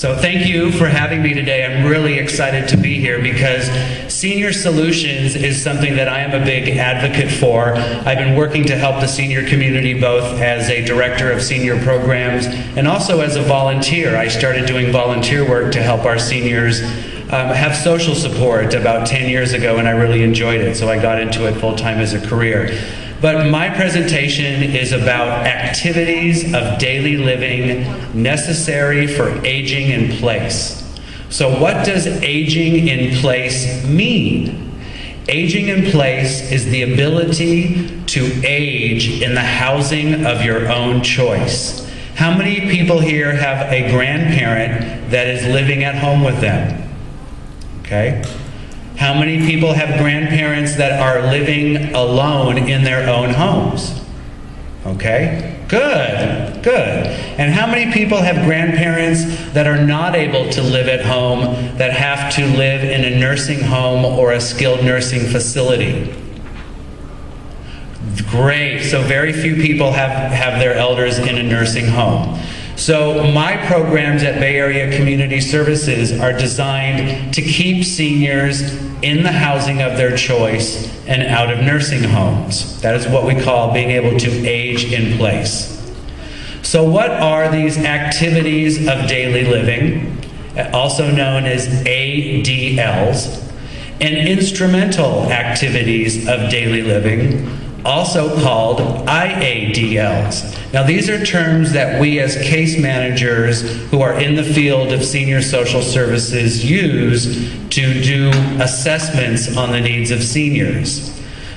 So thank you for having me today. I'm really excited to be here because Senior Solutions is something that I am a big advocate for. I've been working to help the senior community both as a director of senior programs and also as a volunteer. I started doing volunteer work to help our seniors have social support about 10 years ago, and I really enjoyed it, so I got into it full-time as a career. But my presentation is about activities of daily living necessary for aging in place. So what does aging in place mean? Aging in place is the ability to age in the housing of your own choice. How many people here have a grandparent that is living at home with them? Okay. How many people have grandparents that are living alone in their own homes? Okay, good, good. And how many people have grandparents that are not able to live at home, that have to live in a nursing home or a skilled nursing facility? Great, so very few people have their elders in a nursing home. So my programs at Bay Area Community Services are designed to keep seniors in the housing of their choice and out of nursing homes. That is what we call being able to age in place. So what are these activities of daily living, also known as ADLs, and instrumental activities of daily living, also called IADLs. Now these are terms that we as case managers who are in the field of senior social services use to do assessments on the needs of seniors.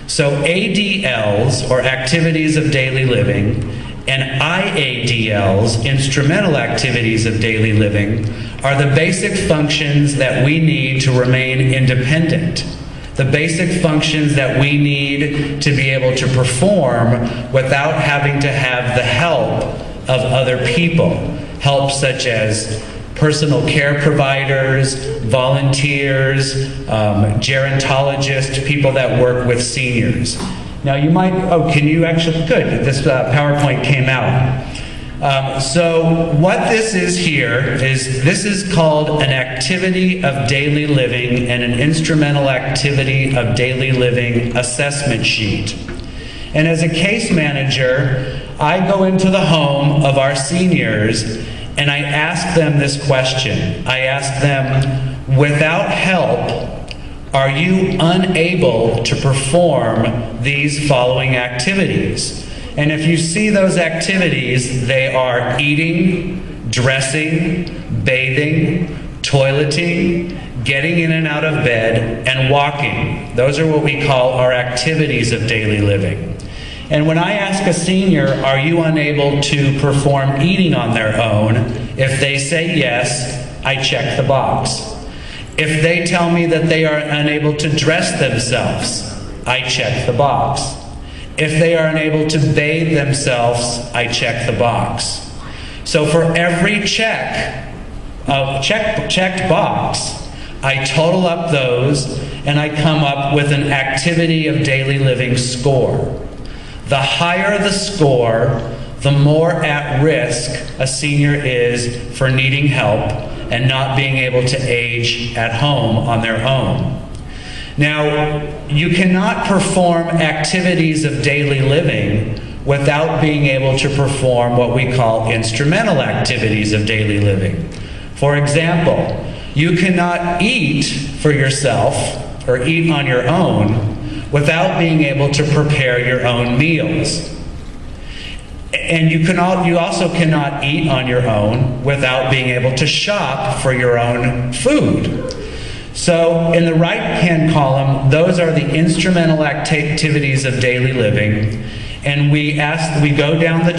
So ADLs, or activities of daily living, and IADLs, instrumental activities of daily living, are the basic functions that we need to remain independent. The basic functions that we need to be able to perform without having to have the help of other people. Help such as personal care providers, volunteers, gerontologists, people that work with seniors. Now you might, can you actually, good, this PowerPoint came out. So what this is here is, this is called an activity of daily living and an instrumental activity of daily living assessment sheet. And as a case manager, I go into the home of our seniors and I ask them this question. I ask them, without help, are you unable to perform these following activities? And if you see those activities, they are eating, dressing, bathing, toileting, getting in and out of bed, and walking. Those are what we call our activities of daily living. And when I ask a senior, are you unable to perform eating on their own? If they say yes, I check the box. If they tell me that they are unable to dress themselves, I check the box. If they are unable to bathe themselves, I check the box. So for every checked box, I total up those and I come up with an activity of daily living score. The higher the score, the more at risk a senior is for needing help and not being able to age at home on their own. Now, you cannot perform activities of daily living without being able to perform what we call instrumental activities of daily living. For example, you cannot eat for yourself or eat on your own without being able to prepare your own meals. And you also cannot eat on your own without being able to shop for your own food. So in the right-hand column, those are the instrumental activities of daily living, and we go down the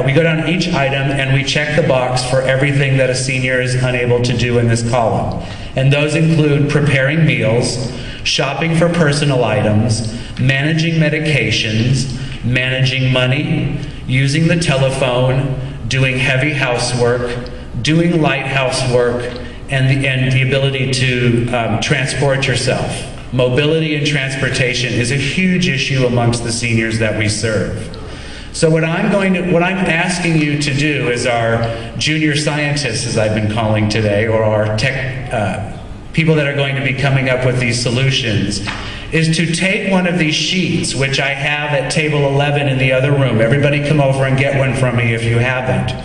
we go down each item and we check the box for everything that a senior is unable to do in this column. And those include preparing meals, shopping for personal items, managing medications, managing money, using the telephone, doing heavy housework, doing light housework, and the ability to transport yourself. Mobility and transportation is a huge issue amongst the seniors that we serve. So what I'm asking you to do is our junior scientists, as I've been calling today, or our people that are going to be coming up with these solutions, is to take one of these sheets, which I have at table 11 in the other room. Everybody come over and get one from me if you haven't.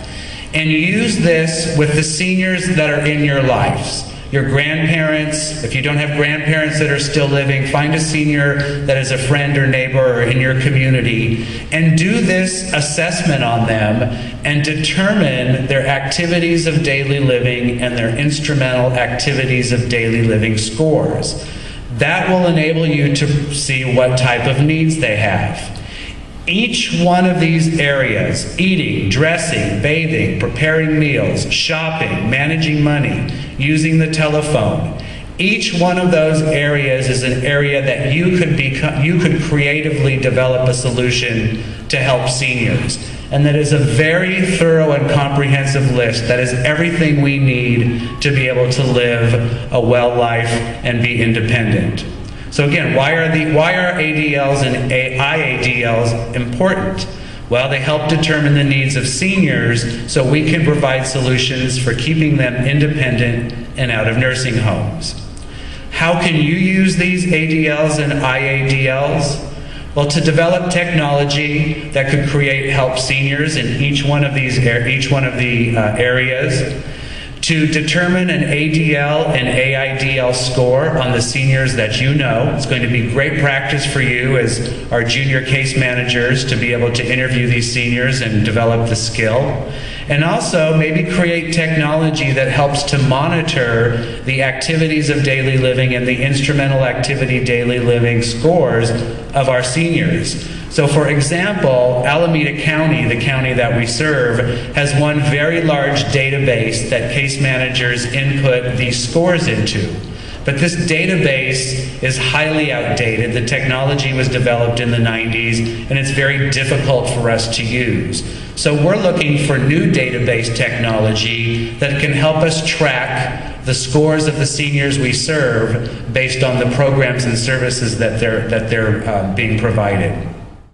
And use this with the seniors that are in your lives. Your grandparents, if you don't have grandparents that are still living, find a senior that is a friend or neighbor or in your community, and do this assessment on them and determine their activities of daily living and their instrumental activities of daily living scores. That will enable you to see what type of needs they have. Each one of these areas, eating, dressing, bathing, preparing meals, shopping, managing money, using the telephone, each one of those areas is an area that you could creatively develop a solution to help seniors. And that is a very thorough and comprehensive list. That is everything we need to be able to live a well life and be independent. So again, why are ADLs and IADLs important? Well, they help determine the needs of seniors so we can provide solutions for keeping them independent and out of nursing homes. How can you use these ADLs and IADLs? Well, to develop technology that could help seniors in each one of the areas, to determine an ADL and AIDL score on the seniors that you know. It's going to be great practice for you as our junior case managers to be able to interview these seniors and develop the skill. And also maybe create technology that helps to monitor the activities of daily living and the instrumental activity daily living scores of our seniors. So for example, Alameda County, the county that we serve, has one very large database that case managers input these scores into. But this database is highly outdated. The technology was developed in the 90s, and it's very difficult for us to use. So we're looking for new database technology that can help us track the scores of the seniors we serve based on the programs and services that they're being provided.